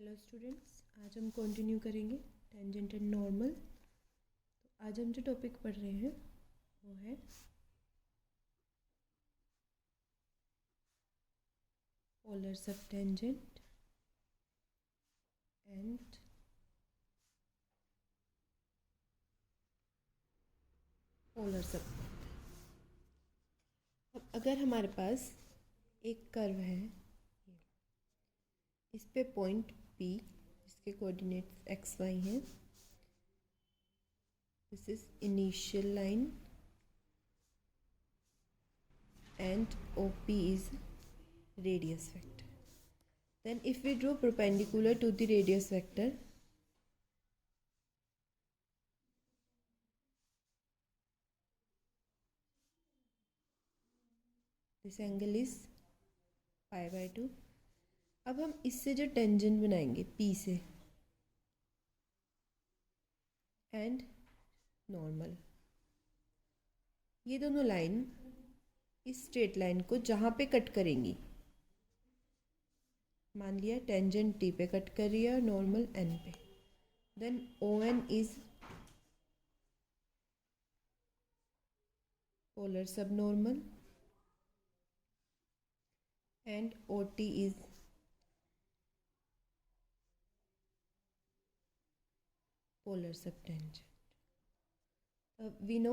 Hello students, आज हम continue करेंगे टेंजेंट एंड नॉर्मल। तो आज हम जो टॉपिक पढ़ रहे हैं वो है polar subtangent and polar subtangent. अब अगर हमारे पास एक कर्व है, इस पे पॉइंट P जिसके कोऑर्डिनेट्स एक्स वाई हैं, this is initial line and OP is radius vector. Then if we draw perpendicular to the radius vector, this angle is pi by 2. अब हम इससे जो टेंजेंट बनाएंगे P से एंड नॉर्मल, ये दोनों लाइन इस स्ट्रेट लाइन को जहाँ पे कट करेंगी, मान लिया टेंजेंट T पे कट कर रही है और नॉर्मल N पे, then ON is polar subnormal and OT is polar subtangent. अब वी नो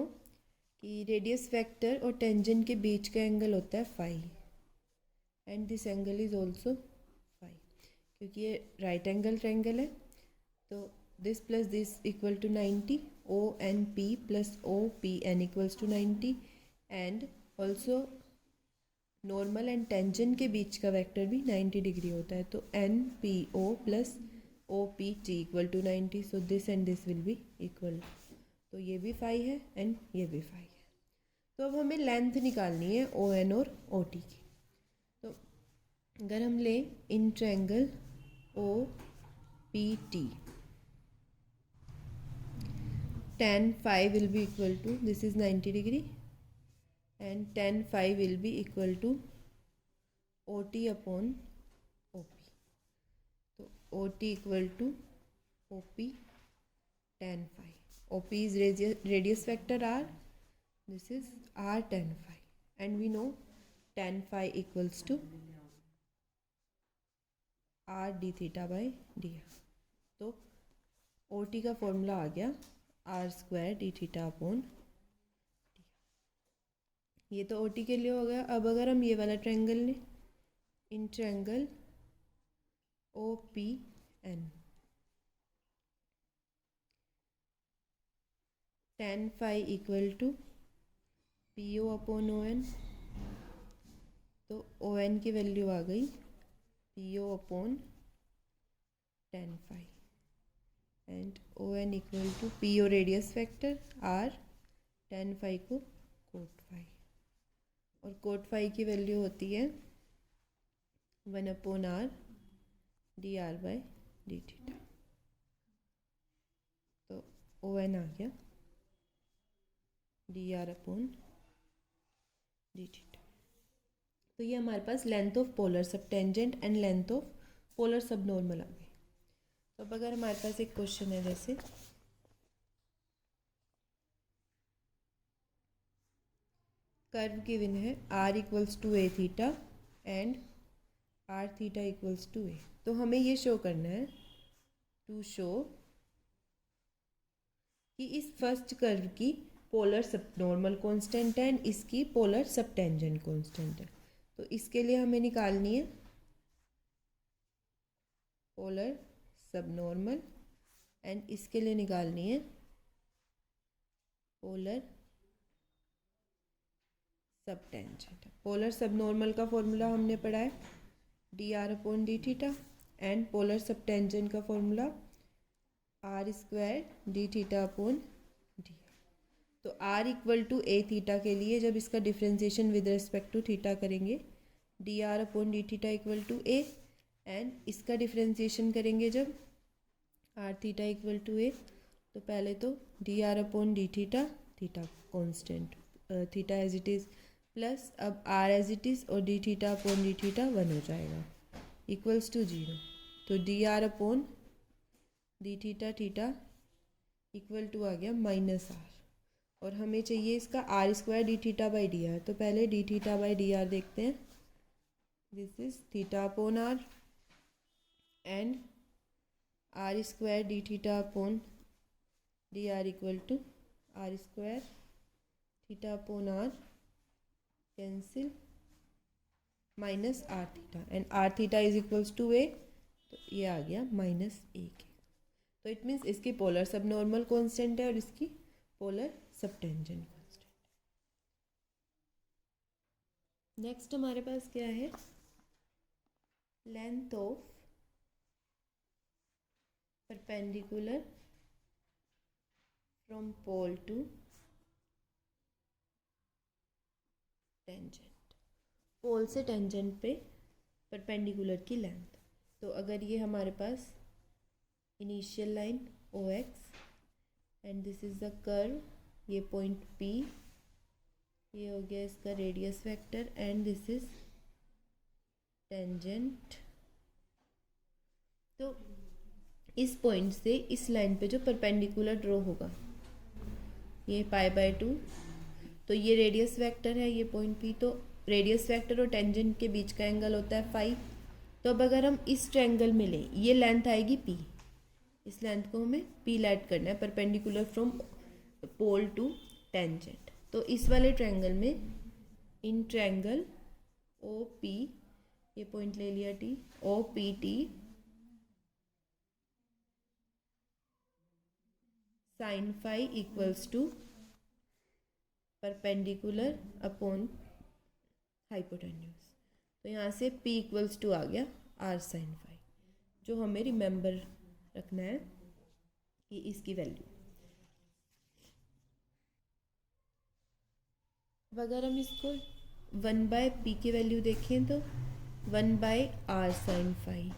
कि रेडियस वेक्टर और टेंजेंट के बीच का एंगल होता है phi and this angle is also phi, क्योंकि ये राइट एंगल ट्रायंगल है। तो this plus this equal to 90, ONP plus OPN equals to 90 and also normal and tangent के बीच का वेक्टर भी 90 डिग्री होता है। तो NPO plus OPT equal to 90, so this and this will be equal. तो ये भी फाई है एंड ये भी फाई है। तो अब हमें लेंथ निकालनी है ON और OT की। तो अगर हम लें in triangle OPT, tan phi will be equal to, this is 90 degree and tan phi will be equal to OT upon OP. So OT equal to OP tan phi. OP is radius vector R, this is R tan phi, and we know tan phi equals to R d theta by dr. तो OT का formula आ गया R square d theta upon, ये तो OT के लिए हो गया। अब अगर हम ये वाला ट्रायंगल लें, in triangle OPN, tan phi equal to PO upon ON, तो ON की वैल्यू आ गई PO upon tan phi and ON equal to PO radius vector, R tan phi को कोट phi, और कोट phi की value होती है 1 upon R dr by D theta. तो ON आ गया dr अपॉन डी थीटा। तो ये हमारे पास length of polar subtangent and length of polar subnormal आ गई। तो अब अगर हमारे पास एक क्वेश्चन है, जैसे कर्व गिवन है R equals to a theta and R theta equals to a, तो हमें ये शो करना है, टू शो कि इस फर्स्ट कर्व की पोलर सबनॉर्मल कांस्टेंट है एंड इसकी पोलर सबटेंजेंट कांस्टेंट है। तो इसके लिए हमें निकालनी है पोलर सबनॉर्मल एंड इसके लिए निकालनी है पोलर सबटेंजेंट। पोलर सबनॉर्मल का फॉर्मूला हमने पढ़ा है dr upon d theta and polar subtangent का formula R square d theta upon d. तो R equal to a theta के लिए जब इसका differentiation with respect to theta करेंगे, dr upon d theta equal to a, and इसका differentiation करेंगे जब R theta equal to a, तो पहले तो dr upon d theta, theta constant, theta as it is, plus अब R एज इट इज़ और d theta upon d theta 1 हो जाएगा इक्वल्स टू 0। तो d r upon d theta theta equal to आ गया माइनस आर, और हमें चाहिए इसका r square d theta by D r. तो पहले d theta by D r देखते हैं। This is theta upon r and r square d theta upon d r equal to are square theta upon r cancel minus r theta, and r theta is equals to a, तो ये आ गया minus a के। तो it means इसकी polar subnormal constant है और इसकी पोलर सब टेंजेंट कॉन्स्टेंट है। नेक्स्ट हमारे पास क्या है, length of perpendicular from pole to tangent. Pole से टेंजेंट पे परपेंडिकुलर की लेंथ। तो अगर ये हमारे पास initial line O X and this is the curve, ये पॉइंट P, ये हो गया इसका radius vector and this is tangent. तो इस पॉइंट से इस लाइन पे जो परपेंडिकुलर ड्रॉ होगा ये π/2, तो ये रेडियस वेक्टर है, ये पॉइंट P। तो रेडियस वेक्टर और टेंजेंट के बीच का एंगल होता है फाई। तो अब अगर हम इस ट्रायंगल में लें, ये लेंथ आएगी P, इस लेंथ को हमें P लेट करना है perpendicular from pole to tangent. तो इस वाले ट्रायंगल में इन ट्रायंगल OP, ये पॉइंट ले लिया T, OPT sine phi equals to perpendicular upon hypotenuse. तो यहाँ से P इक्वल्स टू आ गया R साइन फाई, जो हमें रिमेंबर रखना है कि इसकी वैल्यू। अब अगर हम इसको 1/P की वैल्यू देखें तो 1/R sine phi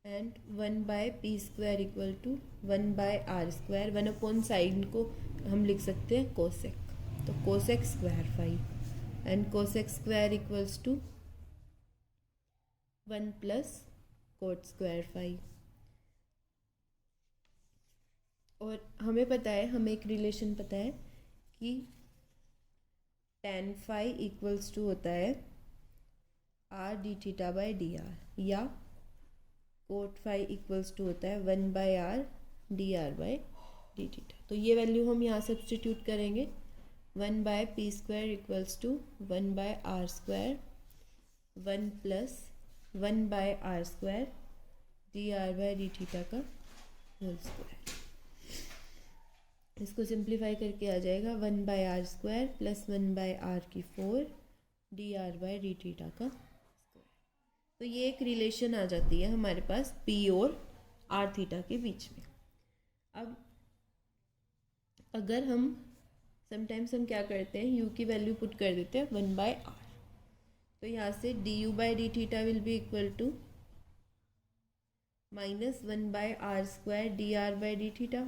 and 1/P square equal to 1/R square. 1 sine को हम लिख सकते हैं कोसेक, तो cosec square phi and cosec square equals to 1 plus cot square phi. और हमें पता है, हमें एक रिलेशन पता है कि tan फाई इक्वल्स टू होता है r D theta by D R, या कोट फाई इक्वल्स टू होता है 1/r D are by D theta. तो ये वैल्यू हम यहाँ सब्सटीट्यूट करेंगे। 1/P square equals to 1/R square 1 plus 1/R square D are by D theta का whole square. इसको सिंप्लीफाई करके आ जाएगा 1/R स्क्वायर प्लस 1/R की 4 D are by D theta का स्क्वायर। तो ये एक रिलेशन आ जाती है हमारे पास P और R थीटा के बीच में। अब अगर हम समटाइम्स हम क्या करते हैं, U की वैल्यू पुट कर देते हैं 1/R। तो यहाँ से du by D theta will be equal to minus 1/R square D are by D theta.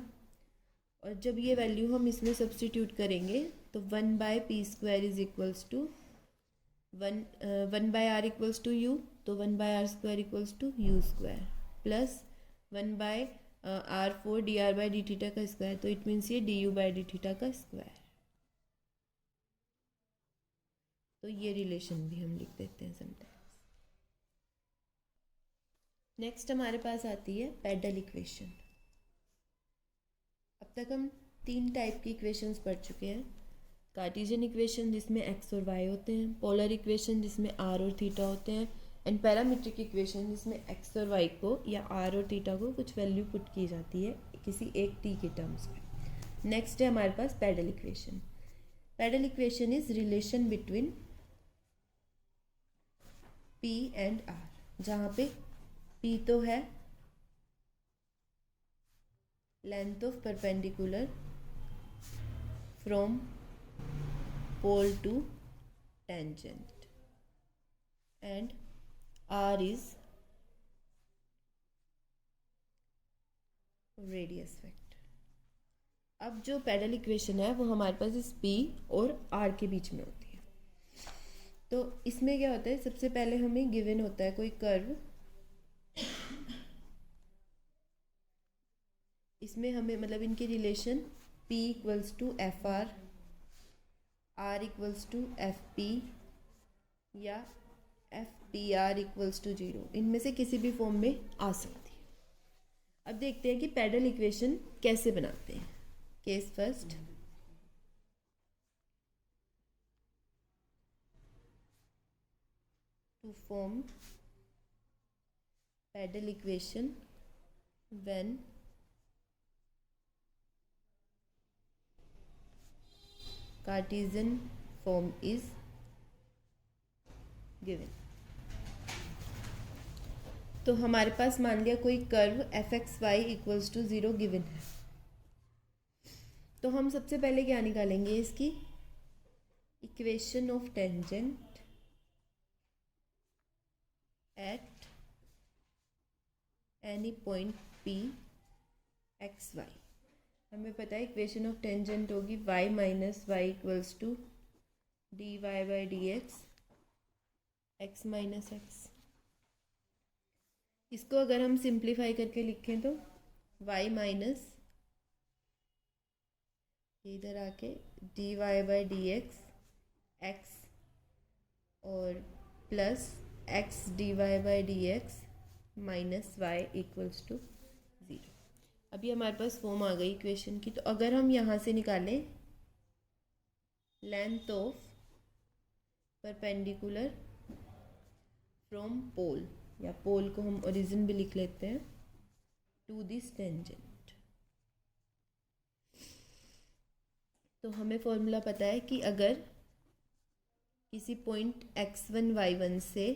और जब ये वैल्यू हम इसमें सब्सटीट्यूट करेंगे तो 1/P square is equals to 1/R equals to U, तो 1/R square equals to U square plus 1/R4 D are by D theta का square. तो इट मीन्स ये du बाई डी थीटा का square. तो ये relation भी हम लिख देते हैं समटाइम्स। नेक्स्ट हमारे पास आती है पेडल इक्वेशन। अब तक हम 3 टाइप की इक्वेशंस पढ़ चुके हैं। कार्टेशियन इक्वेशन जिसमें x और y होते हैं, पोलर इक्वेशन जिसमें r और थीटा होते हैं, एंड पैरामीट्रिक इक्वेशन जिसमें x और y को या r और थीटा को कुछ वैल्यू पुट की जाती है किसी एक t के टर्म्स में। नेक्स्ट है हमारे पास pedal equation. Pedal equation is relation between P and R, जहाँ पे P तो है length of perpendicular from pole to tangent and R is radius vector. अब जो पेडल इक्वेशन है वो हमारे पास इस P और R के बीच में होती है। तो इसमें क्या होता है, सबसे पहले हमें गिवन होता है कोई कर्व इसमें हमें मतलब इनकी relation P equals to f r equals to f p या f p r equals to 0, इनमें से किसी भी फॉर्म में आ सकती है। अब देखते हैं कि पैडल इक्वेशन कैसे बनाते हैं। Case first, to form Padel equation when Cartesian form is given। तो हमारे पास मान लिया कोई curve F X Y equals to 0 given है, तो हम सबसे पहले क्या निकालेंगे, इसकी equation of tangent at any point P X Y. हमें पता है इक्वेशन ऑफ टेंजेंट होगी y minus Y equals to D Y by D x minus X. इसको अगर हम सिंप्लीफाई करके लिखें तो y माइनस इधर आके d Y by D x और plus x D Y by D x minus Y equals to 0। अभी हमारे पास फॉर्म आ गई इक्वेशन की। तो अगर हम यहाँ से निकालें length of perpendicular from pole, या पोल को हम ओरिजिन भी लिख लेते हैं, टू दिस टेंजेंट, तो हमें फॉर्मूला पता है कि अगर किसी पॉइंट x1 y1 से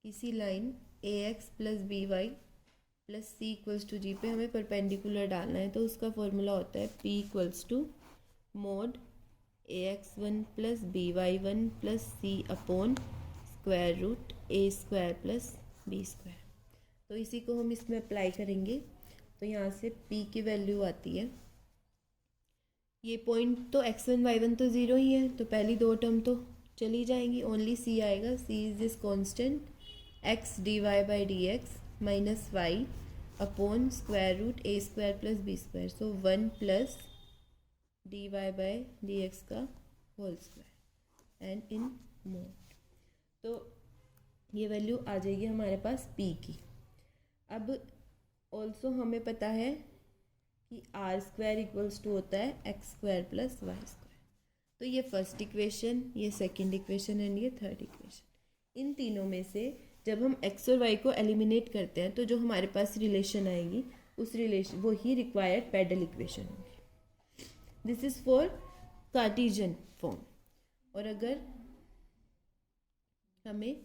किसी line ax plus B y plus c equals to g पे हमें परपेंडिकुलर डालना है, तो उसका फॉर्मूला होता है p equals to mod ax1 plus B Y one plus C upon square root A square plus B square. तो इसी को हम इसमें अप्लाई करेंगे, तो यहाँ से p की वैल्यू आती है, ये पॉइंट तो x1 y1 तो 0 ही है, तो पहली दो टर्म तो चली जाएंगी, ओनली c आएगा। c is this constant x d Y by D x minus Y upon square root A square plus B square, so 1 plus D Y by D x का whole square and in mod. तो ये value आ जाएगी हमारे पास p की। अब also हमें पता है कि आर स्क्वायर इक्वल्स टू होता है X square plus Y square. तो ये फर्स्ट इक्वेशन, ये सेकंड इक्वेशन एंड ये थर्ड इक्वेशन। इन तीनों में से जब हम एक्स और वाई को एलिमिनेट करते हैं तो जो हमारे पास रिलेशन आएगी उस रिलेशन वो ही रिक्वायर्ड पैडल इक्वेशन होगी। This is for Cartesian form. और अगर हमें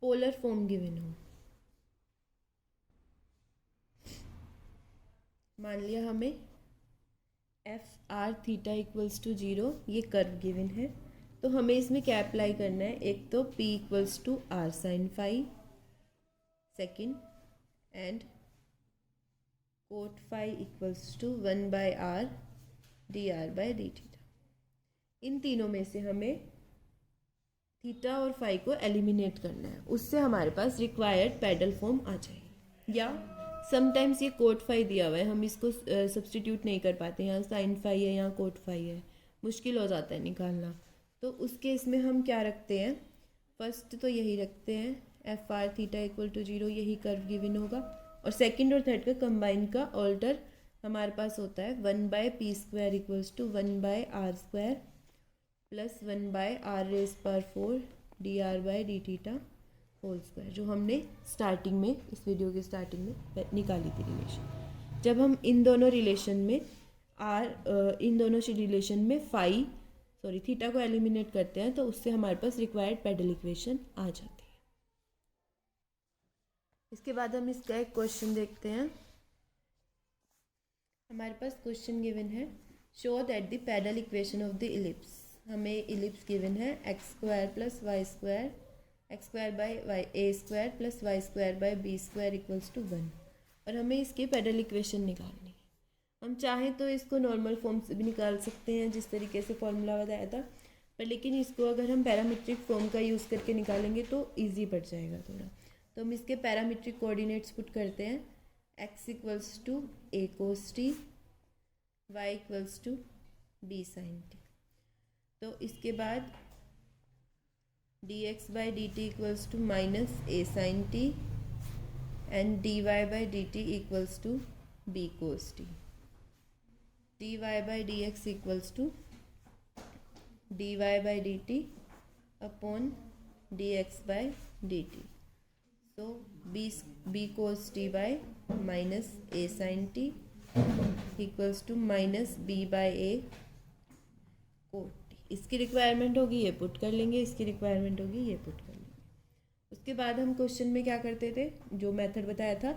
पोलर फॉर्म गिवन हो, मान लिया हमें F R theta equals to 0 ये कर्व गिवन है, तो हमें इसमें क्या अप्लाई करना है, एक तो p equals to r sine phi, second and cot phi equals to 1 by r d are by D theta. इन तीनों में से हमें थीटा और फाई को एलिमिनेट करना है, उससे हमारे पास रिक्वायर्ड पैडल फॉर्म आ जाएगी। या समटाइम्स ये कोट फाई दिया हुआ है, हम इसको सब्सटीट्यूट नहीं कर पाते, यहाँ साइन फाई है यहाँ कोट फाई है, मुश्किल हो जाता है निकालना। तो उस केस में हम क्या रखते हैं, फर्स्ट तो यही रखते हैं F R theta equal to 0, यही कर्व गिवन होगा, और सेकंड और थर्ड का कंबाइन का ऑल्टर हमारे पास होता है 1 by P square equals to 1 by R square plus 1 by R raise पर 4 D are by D theta whole square, जो हमने स्टार्टिंग में इस वीडियो के स्टार्टिंग में निकाली थी रिलेशन। जब हम इन दोनों रिलेशन में इन दोनों रिलेशन में थीटा को एलिमिनेट करते हैं तो उससे हमारे पास रिक्वायर्ड पैडल इक्वेशन आ जाती है। इसके बाद हम इसका एक क्वेश्चन देखते हैं। हमारे पास क्वेश्चन गिवन है, show that the pedal equation of the ellipse. हमें इलिप्स गिवन है X square plus Y square, x square by Y A square plus Y square by B square equals to 1, और हमें इसकी pedal equation निकालनी है। हम चाहें तो इसको नॉर्मल फॉर्म से भी निकाल सकते हैं जिस तरीके से फॉर्मूला बताया था, पर लेकिन इसको अगर हम पैरामीट्रिक फॉर्म का यूज़ करके निकालेंगे तो ईजी पड़ जाएगा थोड़ा। तो हम इसके पैरामीट्रिक कोऑर्डिनेट्स पुट करते हैं, x equals to a cos t, y equals to b sin t। तो इसके बाद dx by dt equals to minus a sin t and dy by dt equals to b cos t। dy by dx equals to dy by dt upon dx by dt। So b cos t by माइनस a sin t equals to minus b by a cos t। इसकी requirement होगी ये put कर लेंगे, इसकी requirement होगी ये put कर लेंगे। उसके बाद हम क्वेश्चन में क्या करते थे, जो मेथड बताया था,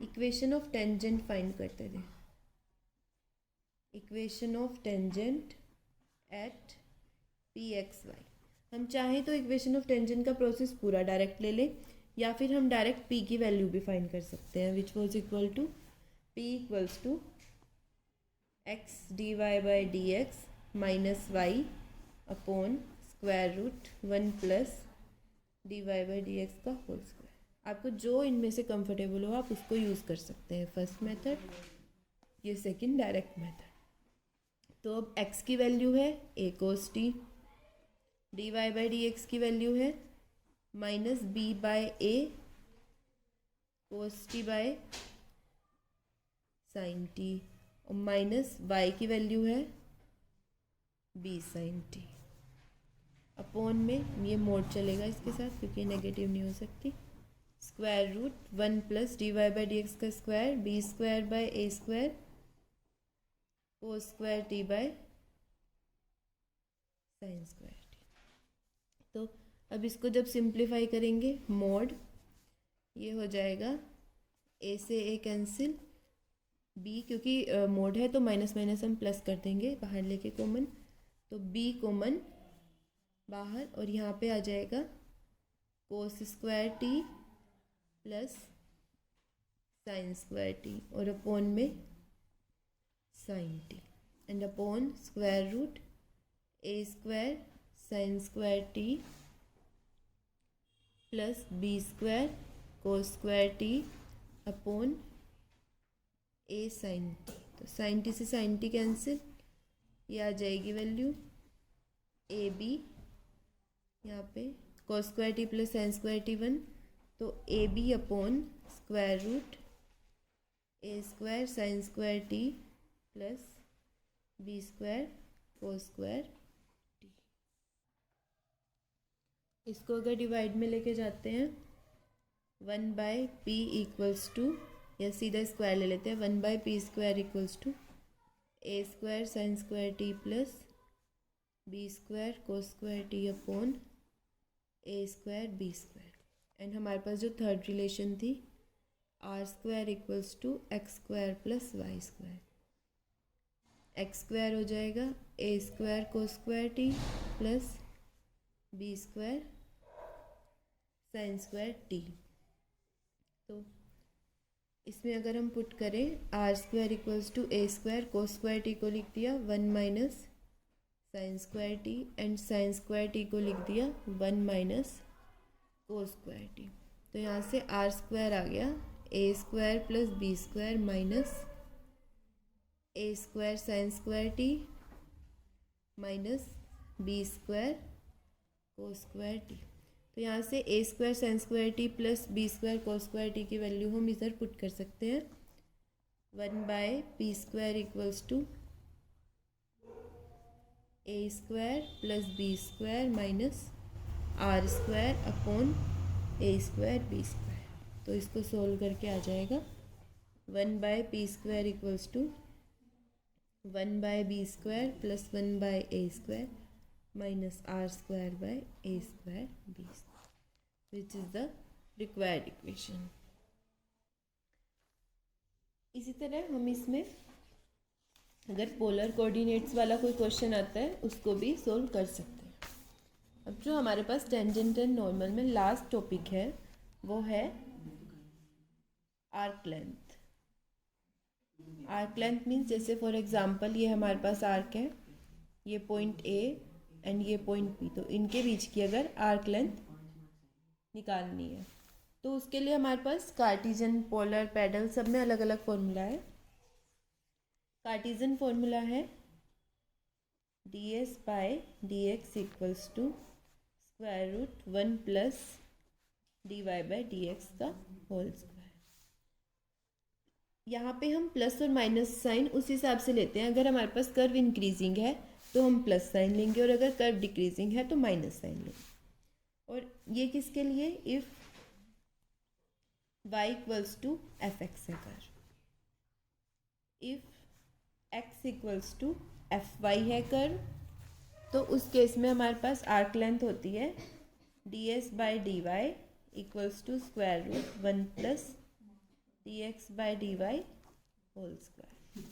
इक्वेशन ऑफ टेंजेंट फाइंड करते थे। Equation of tangent at P X Y. हम चाहें तो इक्वेशन ऑफ टेंजेंट का प्रोसेस पूरा डायरेक्ट ले लें, या फिर हम डायरेक्ट पी की वैल्यू भी फाइंड कर सकते हैं, which was equal to P equals to X D Y by D x minus Y upon square root 1 plus D Y by D x का होल स्क्वायर। आपको जो इनमें से कंफर्टेबल हो आप उसको यूज़ कर सकते हैं, फर्स्ट मेथड, ये सेकंड डायरेक्ट मेथड। तो अब x की वैल्यू है a cos t, D Y by D X की वैल्यू है minus b by a cos t by sin t, और माइनस y की वैल्यू है b sin t। अपॉन में ये मोड चलेगा इसके साथ क्योंकि नेगेटिव नहीं हो सकती, square root 1 plus D Y by D x का square b square by a square cos square t by sine square t. तो अब इसको जब सिंप्लीफाई करेंगे, मोड ये हो जाएगा a से a कैंसिल, b क्योंकि मोड है तो माइनस माइनस हम प्लस कर देंगे बाहर लेके कॉमन, तो b कॉमन बाहर, और यहाँ पे आ जाएगा cos square T plus sine square T, और अपॉन में sine T, and upon square root a square sine square T plus b square cos square T upon a sine T. तो sine T से sine T cancel, ये आ जाएगी value A B, यहाँ पे cos square T plus sine square T 1, तो A B upon square root A square sine square T plus B square cos square T. इसको अगर divide में लेके जाते हैं, 1 बाय पी इक्वल्स टू, या सीधा स्क्वायर ले लेते हैं, 1 by P square equals to a square sine square T plus B square cos square T upon a square B square. And हमारे पास जो थर्ड रिलेशन थी, r square equals to x square plus Y square. X square हो जाएगा a square cos square T plus B square sine square t. तो इसमें अगर हम पुट करें, r square equals to a square cos square T को लिख दिया 1 minus sign square T, and sign square T को लिख दिया 1 माइनस कोस स्क्वायर टी। तो यहाँ से आर स्क्वायर आ गया a square plus B square minus a square sine square t minus b square cos square t. तो यहाँ से a square sine square T plus B square cos square t की value हम इधर put कर सकते हैं, 1 by P square equals to a square plus B square minus are square upon a square B square. तो इसको solve करके आ जाएगा 1 by P square equals to 1 by B square plus 1 by A square minus are square by A square B square, which is the required equation. इसी तरह हम इसमें अगर पोलर कोऑर्डिनेट्स वाला कोई क्वेश्चन आता है उसको भी सोल्व कर सकते हैं। अब जो हमारे पास टेंजेंट एंड नॉर्मल में लास्ट टॉपिक है वो है arc length. Arc length means जैसे फॉर एग्जांपल ये हमारे पास आर्क है, ये पॉइंट ए एंड ये पॉइंट बी, तो इनके बीच की अगर आर्क लेंथ निकालनी है तो उसके लिए हमारे पास कार्टीजन, पोलर, पैडल सब में अलग अलग फॉर्मूला है। कार्टीजन फॉर्मूला है ds by dx equals to square root 1 plus dy by dx का होल स्क्वायर। यहाँ पे हम प्लस और माइनस साइन उस हिसाब से लेते हैं। अगर हमारे पास कर्व इंक्रीजिंग है तो हम प्लस साइन लेंगे, और अगर कर्व डिक्रीजिंग है तो माइनस साइन लेंगे। और ये किसके लिए? If y equals to f x है curve, if x equals to f y है कर्व, तो उस केस में हमारे पास आर्क लेंथ होती है ds by d y equals to square root 1 plus dx by dy whole square.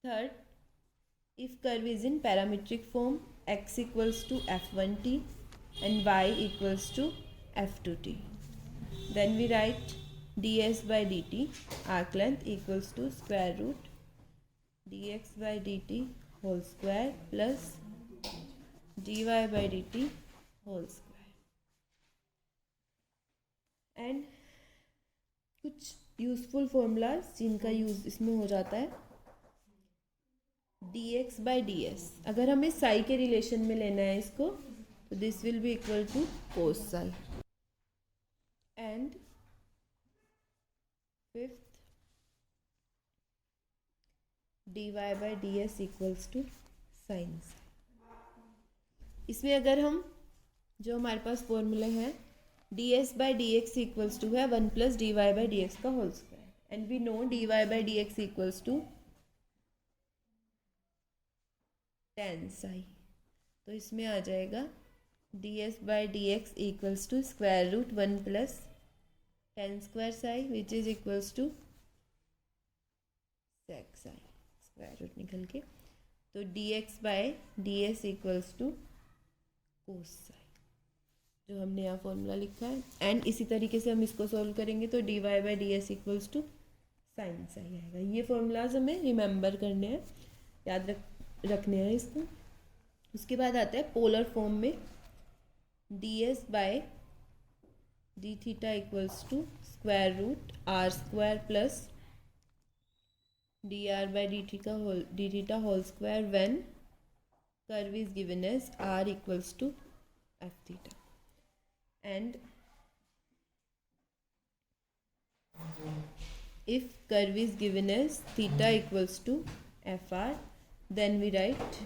Third, if curve is in parametric form x equals to f1t and y equals to f2t, then we write ds by dt arc length equals to square root dx by dt whole square plus dy by dt whole square। And कुछ useful formulas जिनका use इसमें हो जाता है, dx by ds, अगर हमें साई के relation में लेना है इसको, तो this will be equal to cos psi. And fifth, dy by ds equals to sine psi. इसमें अगर हम जो हमारे पास फॉर्मूले हैं, ds by dx equals to है 1 प्लस dy बाई dx का whole square, and we know dy by dx equals to tan psi. तो इसमें आ जाएगा ds by dx equals to square root 1 plus tan square psi which is equals to sec psi, square root निकल के। तो dx by ds equals to cos psi, जो हमने यहाँ फॉर्मूला लिखा है। एंड इसी तरीके से हम इसको सॉल्व करेंगे तो dy by ds equals to sine psi आएगा। ये फॉर्मूलाज हमें रिमेंबर करने हैं, याद रखने हैं इसको। उसके बाद आता है पोलर फॉर्म में ds by D theta equals to square root r square plus d are by D theta whole square when curve is given as r equals to f theta. And if curve is given as theta equals to fr, then we write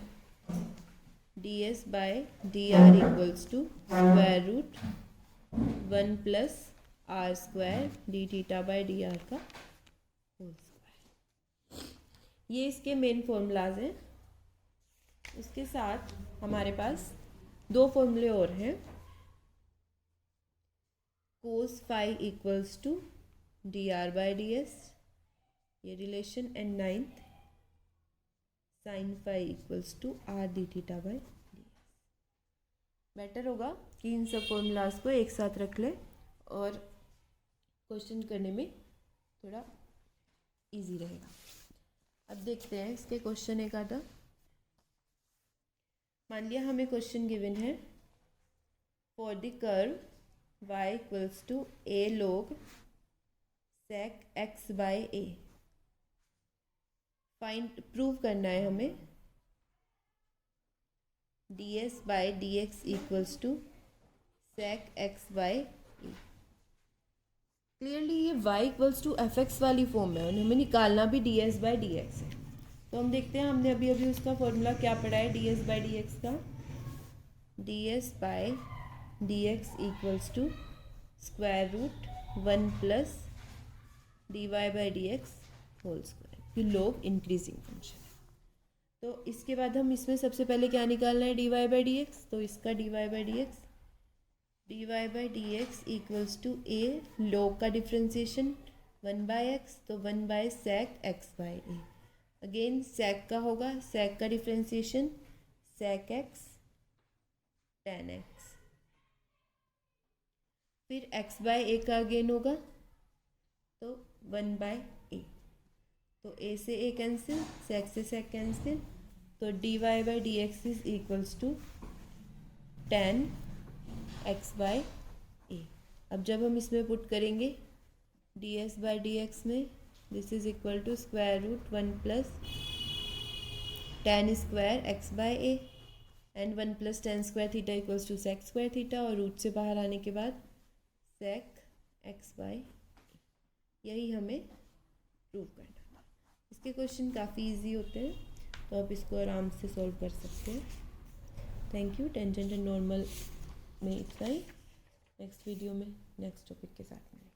ds by dr equals to square root 1 plus r square d theta by dr का whole square. ये इसके main formulas हैं। उसके साथ हमारे पास दो फॉर्मूले और हैं, cos phi equals to d are by d s, ये relation. And ninth, sine phi equals to r d theta by d s. Better होगा कि इन सब फॉर्मूलाज को एक साथ रख लें और क्वेश्चन करने में थोड़ा इजी रहेगा। अब देखते हैं इसके क्वेश्चन एक आधा। मान लिया हमें क्वेश्चन गिवन है for the curve y equals to a log sec x by a, find prove करना है हमें ds by dx equals to sec x by a। Clearly ये y equals to f x वाली form है और हमें निकालना भी ds बाय dx है। तो हम देखते हैं, हमने अभी अभी उसका फॉर्मूला क्या पढ़ा है ds बाय dx का। ds by dx equals to square root 1 plus dy by dx whole square, फिर लोग इंक्रीजिंग फंक्शन है। तो इसके बाद हम इसमें सबसे पहले क्या निकालना है dy बाई dx, तो इसका dy by dx equals to a log का डिफ्रेंसिएशन 1 बाई एक्स, तो 1 by sec x by a। Again sec का होगा, sec का differentiation sec x tan x, फिर x बाय a का अगेन होगा तो 1 बाय a, तो a से a कैंसिल, sec से sec कैंसिल, तो dy by dx is equals to tan x by a। अब जब हम इसमें पुट करेंगे D s by D x में, this is equal to square root 1 plus tan square x by a and 1 plus tan square theta equals to sec square theta, और root से बाहर आने के बाद सेक एक्स बाय, यही हमें प्रूव करना है। इसके क्वेश्चन काफ़ी इजी होते हैं, तो आप इसको आराम से सॉल्व कर सकते हैं। Thank you. Tangent and normal में इतना ही। नेक्स्ट वीडियो में नेक्स्ट टॉपिक के साथ में।